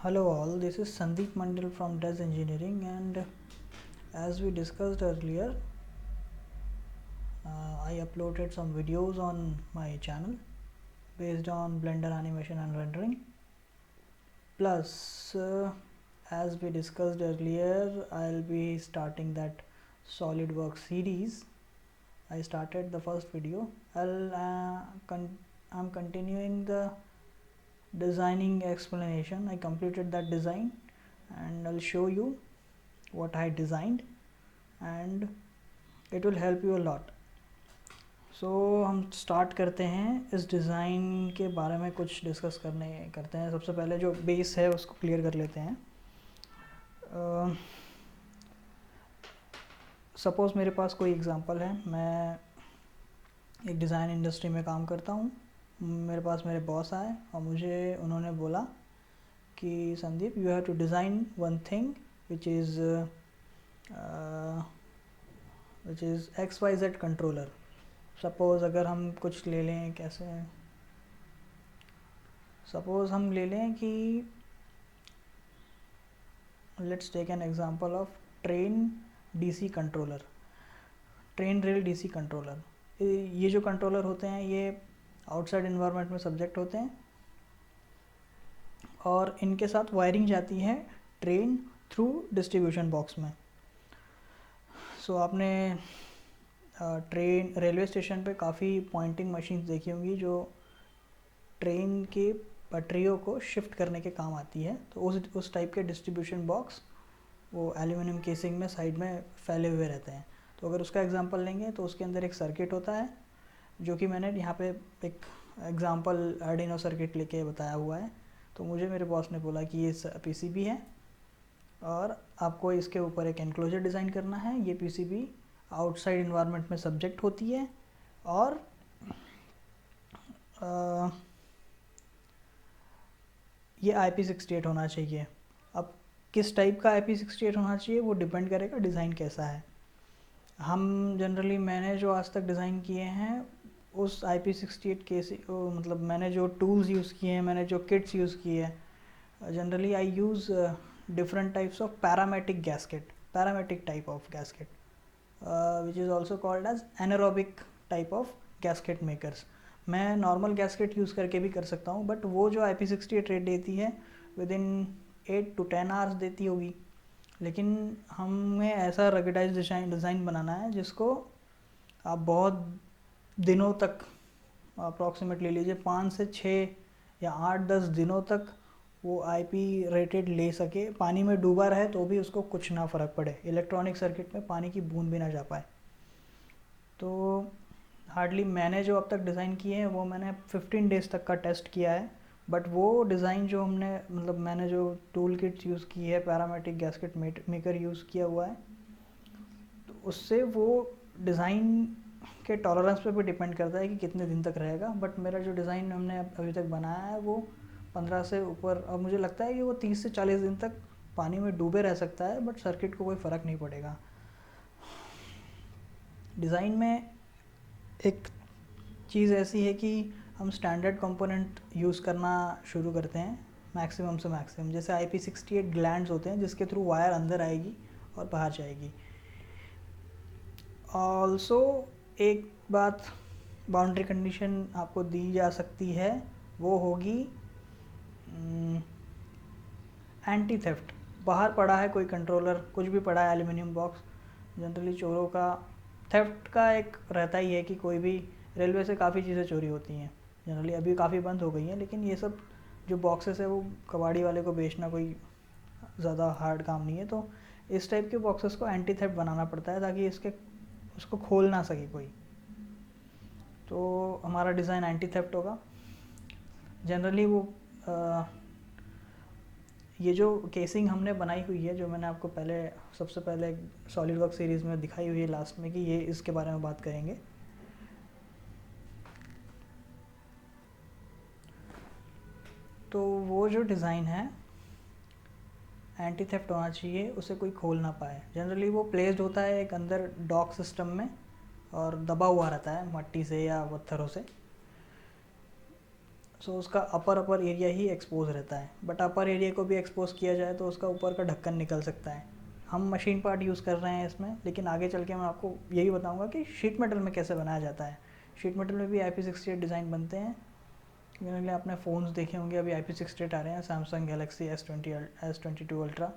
Hello all, this is Sandeep Mandal from Des Engineering, and as we discussed earlier, I uploaded some videos on my channel based on Blender animation and rendering. Plus, as we discussed earlier, I'll be starting that SolidWorks series. I started the first video. I'm continuing the designing explanation. I completed that design and I'll show you what I designed and it will help you a lot. So हम start करते हैं इस design के बारे में कुछ discuss करते हैं. सबसे पहले जो बेस है उसको क्लियर कर लेते हैं. सपोज़ मेरे पास कोई एग्ज़ाम्पल है. मैं एक डिज़ाइन इंडस्ट्री में काम करता हूँ. मेरे पास मेरे बॉस आए और मुझे उन्होंने बोला कि Sandeep you have to design one thing which is XYZ controller. Suppose अगर हम कुछ ले लें, कैसे सपोज़ हम ले लें कि let's take an example of train DC controller, train rail DC controller. ये जो कंट्रोलर होते हैं ये आउटसाइड इन्वायरमेंट में सब्जेक्ट होते हैं और इनके साथ वायरिंग जाती है ट्रेन थ्रू डिस्ट्रीब्यूशन बॉक्स में. सो आपने ट्रेन रेलवे स्टेशन पे काफ़ी पॉइंटिंग मशीन्स देखी होंगी जो ट्रेन के पटरियों को शिफ्ट करने के काम आती है. तो उस टाइप के डिस्ट्रीब्यूशन बॉक्स वो एल्यूमिनियम केसिंग में साइड में फैले हुए रहते हैं. तो अगर उसका एग्जांपल लेंगे तो उसके अंदर एक सर्किट होता है जो कि मैंने यहाँ पे एक एग्जांपल आर्डिनो सर्किट लेके बताया हुआ है. तो मुझे मेरे बॉस ने बोला कि ये पीसीबी है और आपको इसके ऊपर एक एनक्लोजर डिज़ाइन करना है. ये पीसीबी आउटसाइड इन्वायरमेंट में सब्जेक्ट होती है और ये IP68 होना चाहिए. अब किस टाइप का IP68 होना चाहिए वो डिपेंड करेगा डिज़ाइन कैसा है. हम जनरली मैंने जो आज तक डिज़ाइन किए हैं उस IP68 के मतलब मैंने जो टूल्स यूज़ किए हैं, मैंने जो किट्स यूज़ किए हैं, generally I use different types of parametric type of gasket, which is also called as anaerobic type of gasket makers. मैं नॉर्मल गैस्केट यूज़ करके भी कर सकता हूँ, बट वो जो IP68 रेट देती है विद इन 8 to 10 आवर्स देती होगी. लेकिन हमें ऐसा रगडाइज डिज़ाइन बनाना है जिसको आप बहुत दिनों तक, अप्रॉक्सीमेटली लीजिए 5 से 6 या 8-10 दिनों तक वो IP रेटेड ले सके. पानी में डूबा रहे तो भी उसको कुछ ना फ़र्क पड़े, इलेक्ट्रॉनिक सर्किट में पानी की बूंद भी ना जा पाए. तो हार्डली मैंने जो अब तक डिज़ाइन किए हैं वो मैंने 15 डेज़ तक का टेस्ट किया है. बट वो डिज़ाइन जो हमने मतलब मैंने जो टूल किट्स यूज़ की है, पैरामेट्रिक गैस्केट मेकर यूज़ किया हुआ है, तो उससे वो डिज़ाइन के टॉलरेंस पे भी डिपेंड करता है कि कितने दिन तक रहेगा. बट मेरा जो डिज़ाइन हमने अभी तक बनाया है वो 15 से ऊपर, अब मुझे लगता है कि वो 30 से 40 दिन तक पानी में डूबे रह सकता है, बट सर्किट को कोई फ़र्क नहीं पड़ेगा. डिज़ाइन में एक चीज़ ऐसी है कि हम स्टैंडर्ड कंपोनेंट यूज़ करना शुरू करते हैं मैक्सिमम से मैक्सिमम. जैसे IP68 ग्लैंड्स होते हैं जिसके थ्रू वायर अंदर आएगी और बाहर जाएगी. ऑल्सो एक बात बाउंड्री कंडीशन आपको दी जा सकती है, वो होगी एंटी थेफ्ट. बाहर पड़ा है कोई कंट्रोलर, कुछ भी पड़ा है एल्यूमिनियम बॉक्स, जनरली चोरों का थेफ्ट का एक रहता ही है कि कोई भी रेलवे से काफ़ी चीज़ें चोरी होती हैं. जनरली अभी काफ़ी बंद हो गई हैं, लेकिन ये सब जो बॉक्सेस है वो कबाड़ी वाले को बेचना कोई ज़्यादा हार्ड काम नहीं है. तो इस टाइप के बॉक्सेस को एंटी थेफ्ट बनाना पड़ता है ताकि उसको खोल ना सके कोई. तो हमारा डिज़ाइन एंटी थेफ्ट होगा. जनरली वो ये जो केसिंग हमने बनाई हुई है, जो मैंने आपको सबसे पहले सॉलिडवर्क्स सीरीज़ में दिखाई हुई है लास्ट में, कि ये इसके बारे में बात करेंगे. तो वो जो डिज़ाइन है एंटी थेफ्ट होना चाहिए, उसे कोई खोल ना पाए. जनरली वो प्लेस्ड होता है एक अंदर डॉक सिस्टम में और दबा हुआ रहता है मट्टी से या पत्थरों से. सो उसका अपर एरिया ही एक्सपोज रहता है, बट अपर एरिया को भी एक्सपोज किया जाए तो उसका ऊपर का ढक्कन निकल सकता है। हम मशीन पार्ट यूज़ कर रहे हैं इसमें, लेकिन आगे चल के मैं आपको यही बताऊंगा कि शीट मेटल में कैसे बनाया जाता है। शीट मेटल में भी IP68 डिज़ाइन बनते हैं। जनरली आपने फ़ोन्स देखे होंगे, अभी IP68 आ रहे हैं, सैमसंग गैलेक्सी S22 अल्ट्रा,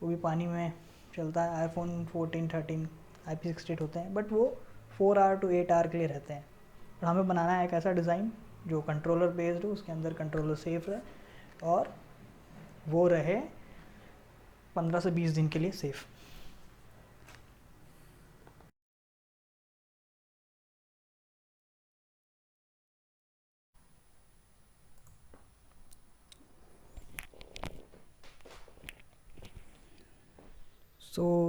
वो भी पानी में चलता है। आईफोन 14 13 IP68 होते हैं, बट वो 4 आवर to 8 आवर के लिए रहते हैं। और हमें बनाना है एक ऐसा डिज़ाइन जो कंट्रोलर बेस्ड हो, उसके अंदर कंट्रोलर सेफ रहे और वो रहे 15 से 20 दिन के लिए सेफ़।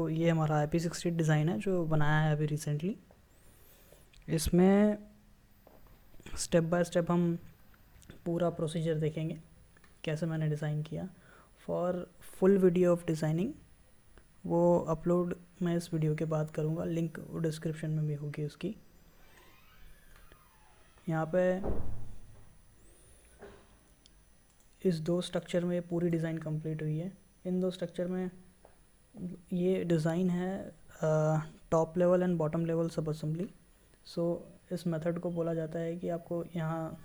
ये हमारा IP68 डिज़ाइन है जो बनाया है अभी रिसेंटली। इसमें स्टेप बाय स्टेप हम पूरा प्रोसीजर देखेंगे कैसे मैंने डिज़ाइन किया। For full video of designing वो अपलोड मैं इस वीडियो के बाद करूँगा, लिंक डिस्क्रिप्शन में भी होगी उसकी। यहाँ पे इस 2 स्ट्रक्चर में पूरी डिज़ाइन कंप्लीट हुई है। इन 2 स्ट्रक्चर में ये डिज़ाइन है top level and bottom level सब असेंबली। इस मेथड को बोला जाता है कि आपको यहाँ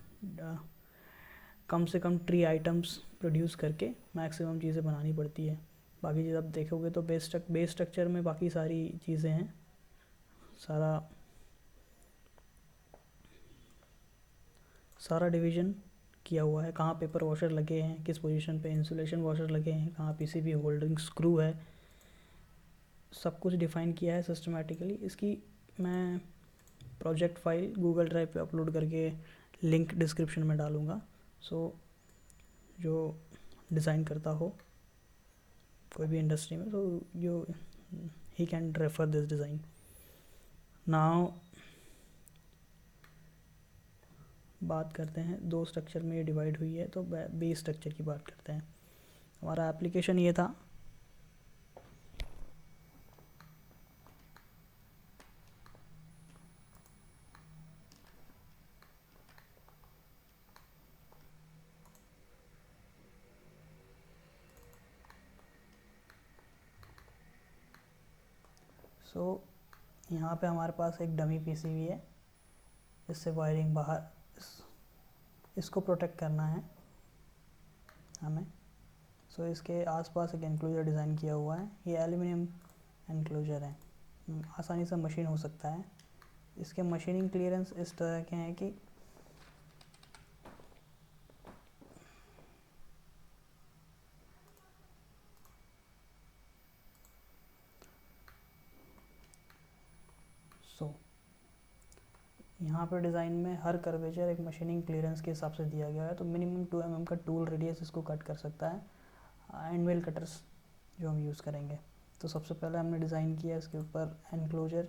कम से कम ट्री आइटम्स प्रोड्यूस करके मैक्सिमम चीज़ें बनानी पड़ती है। बाकी चीज़ आप देखोगे तो बेस स्ट्रक्चर में बाकी सारी चीज़ें हैं, सारा डिवीज़न किया हुआ है। कहाँ पेपर वॉशर लगे हैं, किस पोजीशन पे इंसुलेशन वॉशर लगे हैं, कहाँ PCB होल्डिंग स्क्रू है, सब कुछ डिफ़ाइन किया है सिस्टमेटिकली। इसकी मैं प्रोजेक्ट फाइल गूगल ड्राइव पे अपलोड करके लिंक डिस्क्रिप्शन में डालूँगा। जो डिज़ाइन करता हो कोई भी इंडस्ट्री में, तो he can refer this design. Now बात करते हैं 2 स्ट्रक्चर में ये डिवाइड हुई है, तो बेस स्ट्रक्चर की बात करते हैं। हमारा एप्लीकेशन ये था। यहाँ पे हमारे पास एक डमी PCB है, इससे वायरिंग बाहर, इसको प्रोटेक्ट करना है हमें। इसके आसपास एक एनक्लोजर डिज़ाइन किया हुआ है। ये एल्यूमिनियम एनक्लोजर है, आसानी से मशीन हो सकता है। इसके मशीनिंग क्लियरेंस इस तरह के हैं कि यहाँ पर डिज़ाइन में हर कर्वेचर एक मशीनिंग क्लियरेंस के हिसाब से दिया गया है। तो मिनिमम 2 mm का टूल रेडियस इसको कट कर सकता है। एंड मिल कटर्स जो हम यूज़ करेंगे, तो सबसे पहले हमने डिज़ाइन किया इसके ऊपर एनक्लोजर।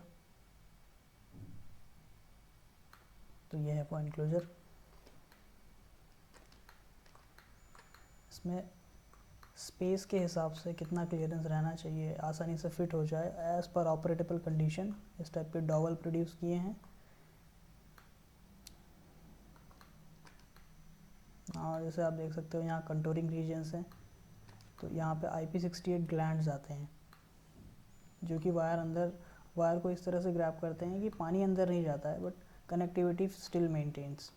तो ये है वो एनक्लोजर। इसमें स्पेस के हिसाब से कितना क्लियरेंस रहना चाहिए, आसानी से फिट हो जाए एज़ पर ऑपरेटेबल कंडीशन, इस टाइप के डॉवल प्रोड्यूस किए हैं। और जैसे आप देख सकते हो यहाँ कंटूरिंग रीजन्स हैं। तो यहाँ पे IP68 ग्लैंड्स आते हैं जो कि वायर को इस तरह से ग्रैब करते हैं कि पानी अंदर नहीं जाता है, बट कनेक्टिविटी स्टिल मेंटेन्स।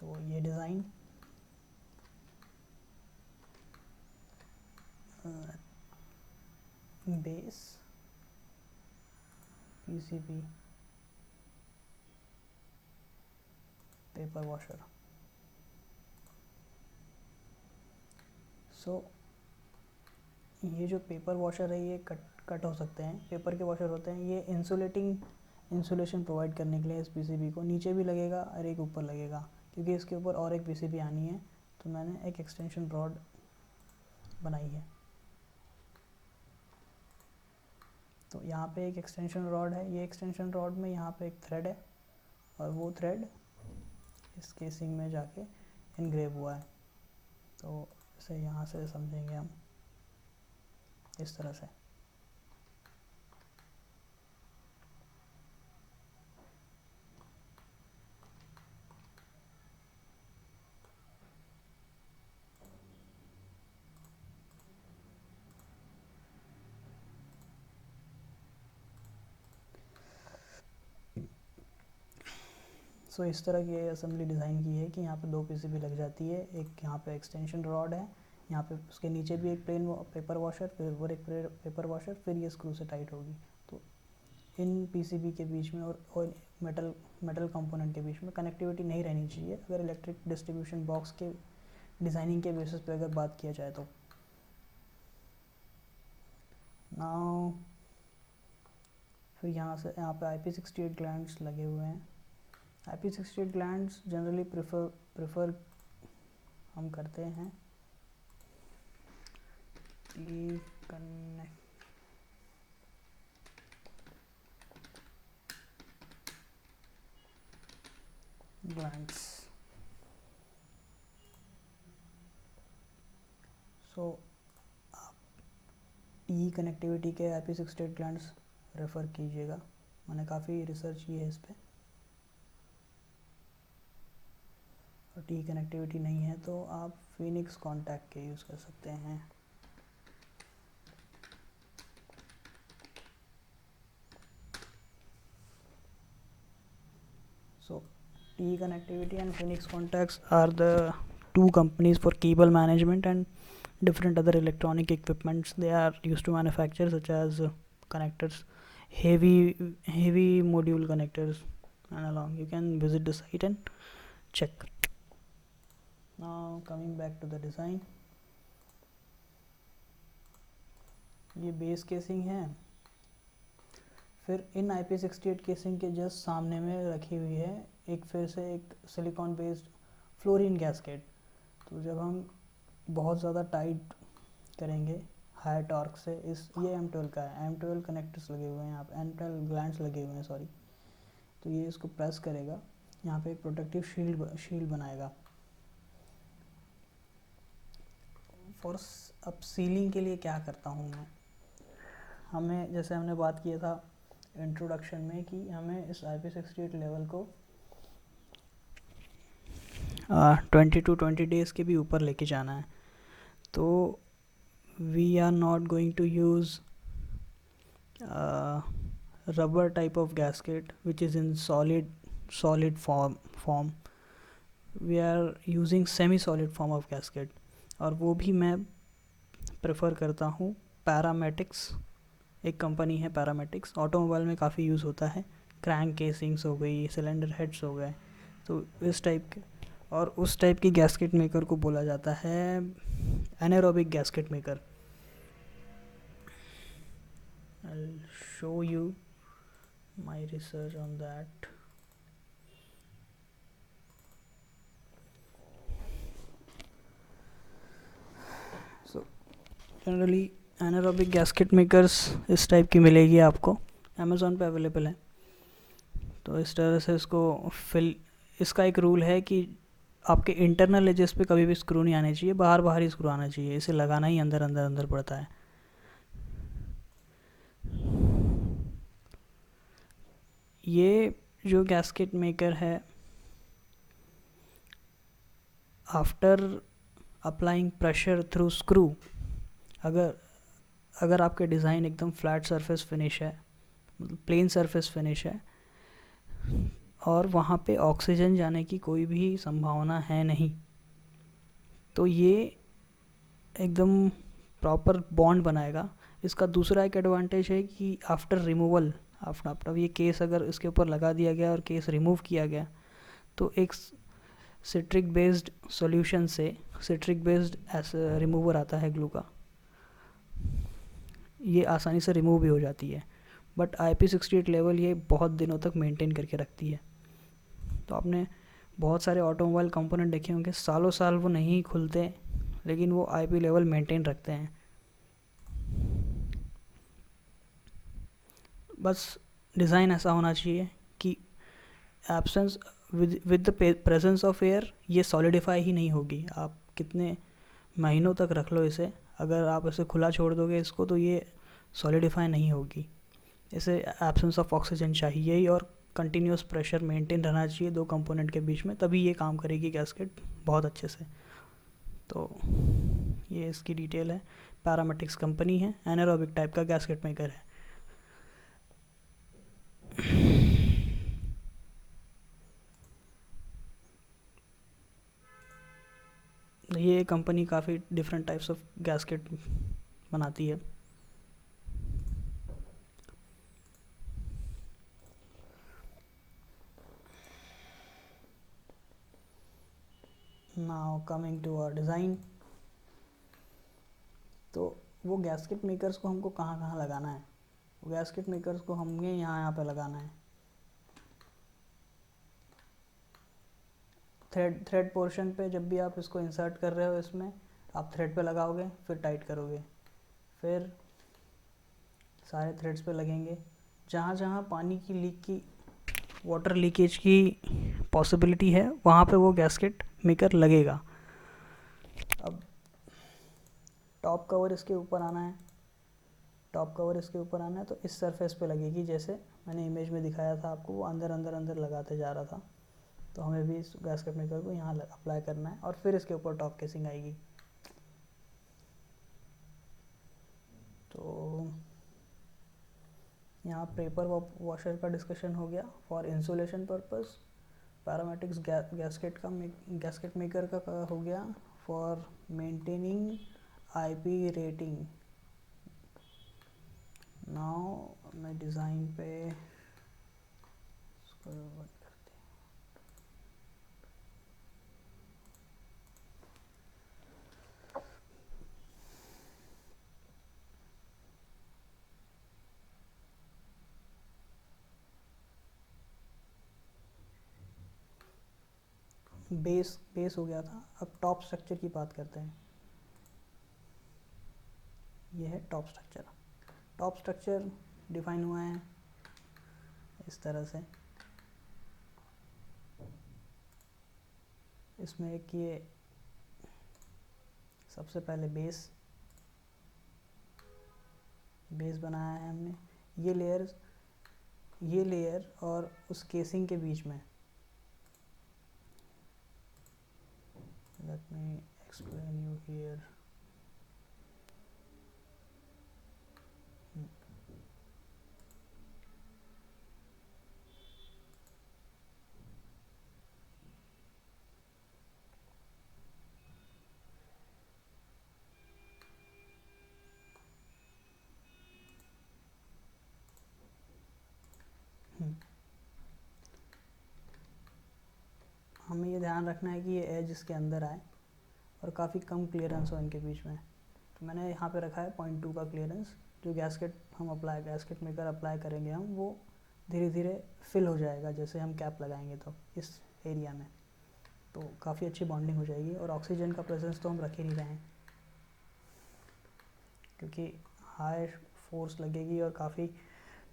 तो ये design base PCB paper washer. ये जो पेपर वॉशर है ये कट हो सकते हैं। पेपर के वॉशर होते हैं, ये इंसुलेशन प्रोवाइड करने के लिए इस PCB को नीचे भी लगेगा और एक ऊपर लगेगा, क्योंकि इसके ऊपर और एक PCB आनी है। तो मैंने एक एक्सटेंशन रॉड बनाई है। तो यहाँ पे एक एक्सटेंशन रॉड है। ये एक्सटेंशन रॉड में यहाँ पे एक थ्रेड है और वो थ्रेड इस केसिंग में जाके इनग्रेव हुआ है। तो इसे यहाँ से समझेंगे हम इस तरह से। सो इस तरह की असेंबली डिज़ाइन की है कि यहाँ पे 2 पीसीबी लग जाती है। एक यहाँ पे एक्सटेंशन रॉड है, यहाँ पे उसके नीचे भी एक प्लेन पेपर वॉशर, फिर और एक पेपर वॉशर, फिर ये स्क्रू से टाइट होगी। तो इन पीसीबी के बीच में और मेटल कंपोनेंट के बीच में कनेक्टिविटी नहीं रहनी चाहिए, अगर इलेक्ट्रिक डिस्ट्रीब्यूशन बॉक्स के डिज़ाइनिंग के बेसिस पे अगर बात किया जाए तो। नाउ फिर यहाँ पे IP68 ग्लैंड्स लगे हुए हैं। IP68 ग्लैंड्स जनरली प्रेफर हम करते हैं ग्लैंड्स। सो आप टी कनेक्टिविटी के IP68 ग्लैंड्स रेफ़र कीजिएगा, मैंने काफ़ी रिसर्च की है इस पर। और टी कनेक्टिविटी नहीं है तो आप फिनिक्स कॉन्टैक्ट के यूज़ कर सकते हैं। So T Connectivity and Phoenix Contacts are the two companies for cable management and different other electronic equipments they are used to manufacture, such as connectors, heavy module connectors and along. You can visit the site and check. Now coming back to the design, ये base casing है। फिर इन IP68 casing के just सामने में रखी हुई है एक फिर से एक सिलिकॉन बेस्ड फ्लोरीन गैस्केट। तो जब हम बहुत ज़्यादा टाइट करेंगे हाई टॉर्क से, ये M12 का है, M12 कनेक्टर्स लगे हुए हैं यहाँ पे, M12 ग्लैंड्स लगे हुए हैं सॉरी। तो ये इसको प्रेस करेगा, यहाँ पे एक प्रोटेक्टिव शील्ड बनाएगा। अब सीलिंग के लिए क्या करता हूँ मैं, हमें जैसे हमने बात किया था इंट्रोडक्शन में कि हमें इस IP68 लेवल को 20 to 20 डेज़ के भी ऊपर लेके जाना है। तो we are not going to use rubber type of gasket which is in solid form. We are using semi solid form of gasket, और वो भी मैं प्रेफर करता हूँ पैरामेटिक्स। एक कंपनी है पैरामेटिक्स, ऑटोमोबाइल में काफ़ी यूज़ होता है। क्रैंक केसिंग्स हो गई, सिलेंडर हेड्स हो गए, तो इस टाइप के। और उस टाइप की गैस्केट मेकर को बोला जाता है anaerobic gasket maker. I'll show you my research on that. So generally anaerobic gasket makers इस टाइप की मिलेगी आपको, अमेज़ॉन पे अवेलेबल है। तो इस तरह से इसका एक रूल है कि आपके इंटरनल एजेस पे कभी भी स्क्रू नहीं आने चाहिए, बाहर ही स्क्रू आना चाहिए, इसे लगाना ही अंदर पड़ता है। ये जो गैस्केट मेकर है, after applying pressure through screw, अगर आपके डिज़ाइन एकदम फ्लैट सरफेस फिनिश है, मतलब प्लेन सरफेस फिनिश है, और वहाँ पे ऑक्सीजन जाने की कोई भी संभावना है नहीं, तो ये एकदम प्रॉपर बॉन्ड बनाएगा। इसका दूसरा एक एडवांटेज है कि आफ्टर रिमूवल, आफ्टर ये केस अगर इसके ऊपर लगा दिया गया और केस रिमूव किया गया, तो एक सिट्रिक बेस्ड सॉल्यूशन से सिट्रिक बेस्ड रिमूवर आता है ग्लू का, ये आसानी से रिमूव भी हो जाती है। बट IP68 लेवल ये बहुत दिनों तक मेंटेन करके रखती है। तो आपने बहुत सारे ऑटोमोबाइल कंपोनेंट देखे होंगे, सालों साल वो नहीं खुलते, लेकिन वो IP लेवल मेंटेन रखते हैं। बस डिज़ाइन ऐसा होना चाहिए कि absence with the presence of air ये सॉलिडिफाई ही नहीं होगी। आप कितने महीनों तक रख लो इसे, अगर आप इसे खुला छोड़ दोगे इसको तो ये सॉलिडिफाई नहीं होगी। इसे एब्सेंस ऑफ ऑक्सीजन चाहिए ही, और कंटिन्यूस प्रेशर मेंटेन रहना चाहिए दो कंपोनेंट के बीच में, तभी ये काम करेगी गैस्केट बहुत अच्छे से। तो ये इसकी डिटेल है। पैरामेटिक्स कंपनी है, एनारोबिक टाइप का गैस्केट मेकर है। ये कंपनी काफ़ी डिफरेंट टाइप्स ऑफ गैस्केट बनाती है। Now coming to our design. तो वो गैस्केट मेकर्स को हमको कहाँ कहाँ लगाना है? वो गैस्केट मेकर्स को हमें यहाँ पे लगाना है। थ्रेड पोर्शन पे जब भी आप इसको इंसर्ट कर रहे हो, इसमें आप थ्रेड पे लगाओगे, फिर टाइट करोगे, फिर सारे थ्रेड्स पे लगेंगे। जहाँ जहाँ पानी की लीक की, वाटर लीकेज की पॉसिबिलिटी है, वहाँ पे वो गैस्केट मेकर लगेगा। अब टॉप कवर इसके ऊपर आना है, टॉप कवर इसके ऊपर आना है तो इस सरफेस पे लगेगी, जैसे मैंने इमेज में दिखाया था आपको, वो अंदर अंदर अंदर लगाते जा रहा था। तो हमें भी इस गैस्केट मेकर को यहाँ अप्लाई करना है, और फिर इसके ऊपर टॉप केसिंग आएगी। तो यहाँ पेपर वॉशर का डिस्कशन हो गया for insulation purpose. Permatex gasket maker का हो गया for maintaining IP rating. Now मैं डिज़ाइन पे इसको बंद करते हैं। बेस हो गया था, अब टॉप स्ट्रक्चर की बात करते हैं। ये है top structure. Top structure define हुआ है इस तरह से। इसमें एक ये सबसे पहले बेस बनाया है हमने। ये लेयर और उस केसिंग के बीच में, let me explain you here. हमें ये ध्यान रखना है कि ये एज इसके अंदर आए और काफ़ी कम क्लियरेंस हो इनके बीच में। तो मैंने यहाँ पे रखा है 0.2 का क्लियरेंस। जो गैस्केट मेकर अप्लाई करेंगे हम, वो धीरे धीरे फिल हो जाएगा जैसे हम कैप लगाएंगे तो इस एरिया में। तो काफ़ी अच्छी बॉन्डिंग हो जाएगी, और ऑक्सीजन का प्रेजेंस तो हम रख ही नहीं रहे हैं क्योंकि हाई फोर्स लगेगी, और काफ़ी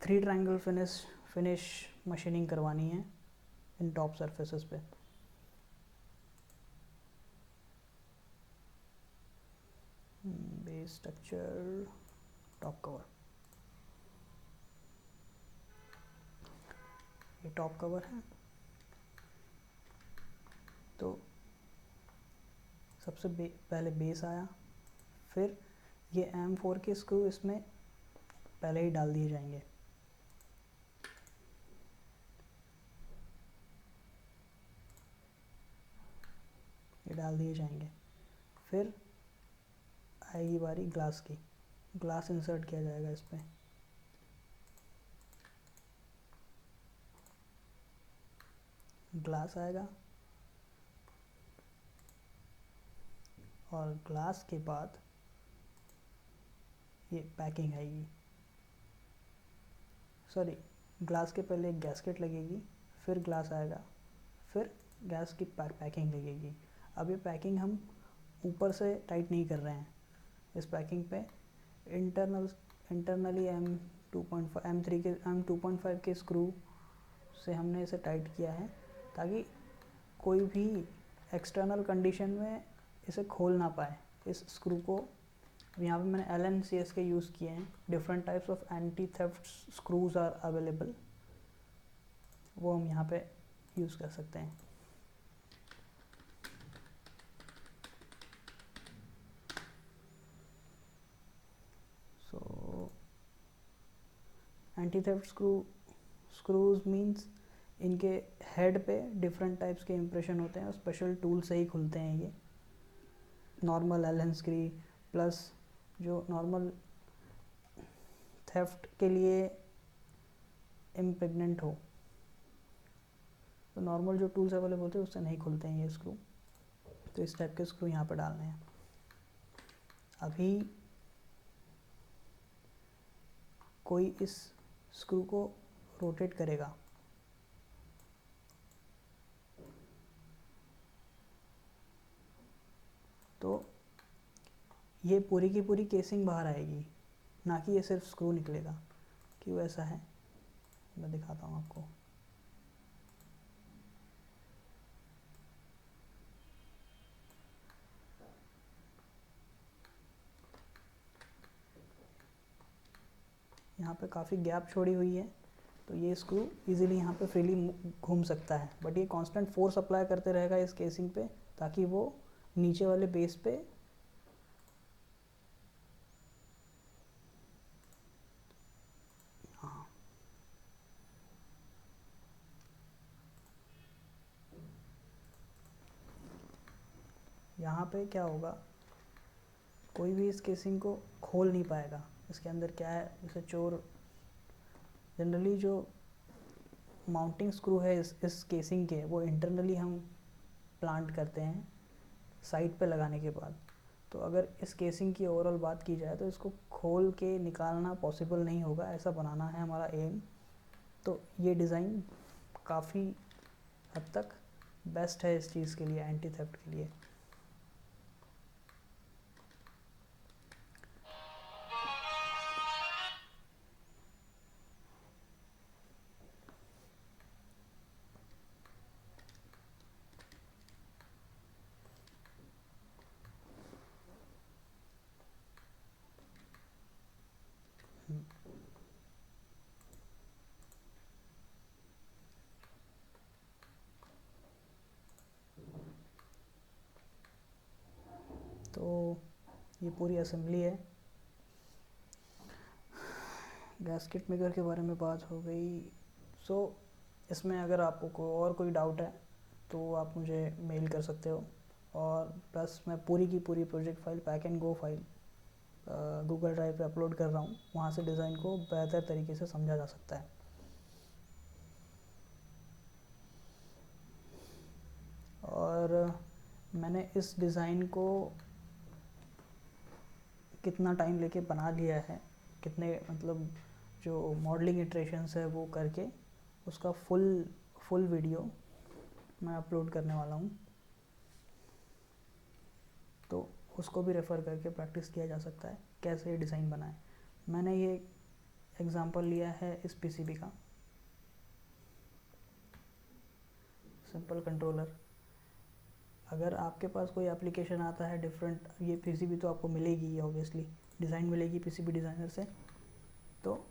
3 ट्रायंगल फिनिश मशीनिंग करवानी है इन टॉप सरफेसेस पे। बेस स्ट्रक्चर, टॉप कवर, ये टॉप कवर है। तो सबसे पहले बेस आया, फिर ये M4 के स्क्रू इसमें पहले ही डाल दिए जाएंगे। ये डाल दिए जाएंगे। फिर आएगी बारी ग्लास की। ग्लास इंसर्ट किया जाएगा इस पर। ग्लास आएगा, और ग्लास के बाद ये पैकिंग आएगी। सॉरी, ग्लास के पहले एक गैस्केट लगेगी, फिर ग्लास आएगा, फिर गैस की पैकिंग लगेगी। अब ये पैकिंग हम ऊपर से टाइट नहीं कर रहे हैं। इस पैकिंग पे इंटरनली M2.5 के स्क्रू से हमने इसे टाइट किया है। ताकि कोई भी एक्सटर्नल कंडीशन में इसे खोल ना पाए इस स्क्रू को। यहाँ पे मैंने LNCS के यूज़ किए हैं। Different types of anti theft screws are available, वो हम यहाँ पे यूज़ कर सकते हैं। So anti theft screws means इनके हेड पे डिफरेंट टाइप्स के इम्प्रेशन होते हैं और स्पेशल टूल से ही खुलते हैं ये। नॉर्मल एलन स्क्रू प्लस जो नॉर्मल थेफ्ट के लिए इम्प्रेग्नेंट हो, तो नॉर्मल जो टूल्स अवेलेबल होते हैं उससे नहीं खुलते हैं ये स्क्रू। तो इस टाइप के स्क्रू यहाँ पर डालने हैं। अभी कोई इस स्क्रू को रोटेट करेगा तो ये पूरी की पूरी केसिंग बाहर आएगी, ना कि ये सिर्फ स्क्रू निकलेगा। क्यों ऐसा है मैं दिखाता हूँ आपको। यहाँ पे काफ़ी गैप छोड़ी हुई है, तो ये स्क्रू इजीली यहाँ पे फ्रीली घूम सकता है। बट ये कांस्टेंट फोर्स अप्लाई करते रहेगा इस केसिंग पे, ताकि वो नीचे वाले बेस पे हाँ यहाँ पे क्या होगा, कोई भी इस केसिंग को खोल नहीं पाएगा। इसके अंदर क्या है, जैसे चोर जनरली जो माउंटिंग स्क्रू है इस केसिंग के, वो इंटरनली हम प्लांट करते हैं साइड पे लगाने के बाद। तो अगर इस केसिंग की ओवरऑल बात की जाए तो इसको खोल के निकालना पॉसिबल नहीं होगा, ऐसा बनाना है हमारा एम। तो ये डिज़ाइन काफ़ी हद तक बेस्ट है इस चीज़ के लिए, एंटी थेफ्ट के लिए। तो ये पूरी असेंबली है। गैस्केट मेकर के बारे में बात हो गई। सो इसमें अगर आपको और कोई डाउट है तो आप मुझे मेल कर सकते हो, और प्लस मैं पूरी की पूरी project file pack and go file Google drive पे अपलोड कर रहा हूँ। वहाँ से डिज़ाइन को बेहतर तरीके से समझा जा सकता है। और मैंने इस डिज़ाइन को कितना टाइम लेके बना लिया है, कितने मतलब जो मॉडलिंग इटरेशंस है वो करके, उसका फुल वीडियो मैं अपलोड करने वाला हूँ। तो उसको भी रेफ़र करके प्रैक्टिस किया जा सकता है कैसे ये डिज़ाइन बनाएं। मैंने ये एग्ज़ाम्पल लिया है इस पीसीबी का, सिंपल कंट्रोलर। अगर आपके पास कोई एप्लीकेशन आता है डिफरेंट, ये पीसीबी तो आपको मिलेगी ऑब्वियसली, डिज़ाइन मिलेगी पीसीबी डिज़ाइनर से, तो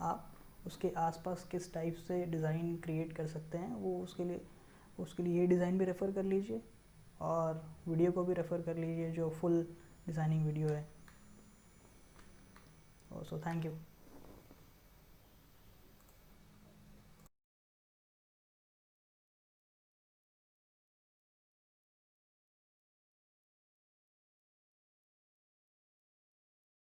आप उसके आसपास किस टाइप से डिज़ाइन क्रिएट कर सकते हैं वो उसके लिए ये डिज़ाइन भी रेफ़र कर लीजिए, और वीडियो को भी रेफ़र कर लीजिए जो फुल डिज़ाइनिंग वीडियो है। So thank you.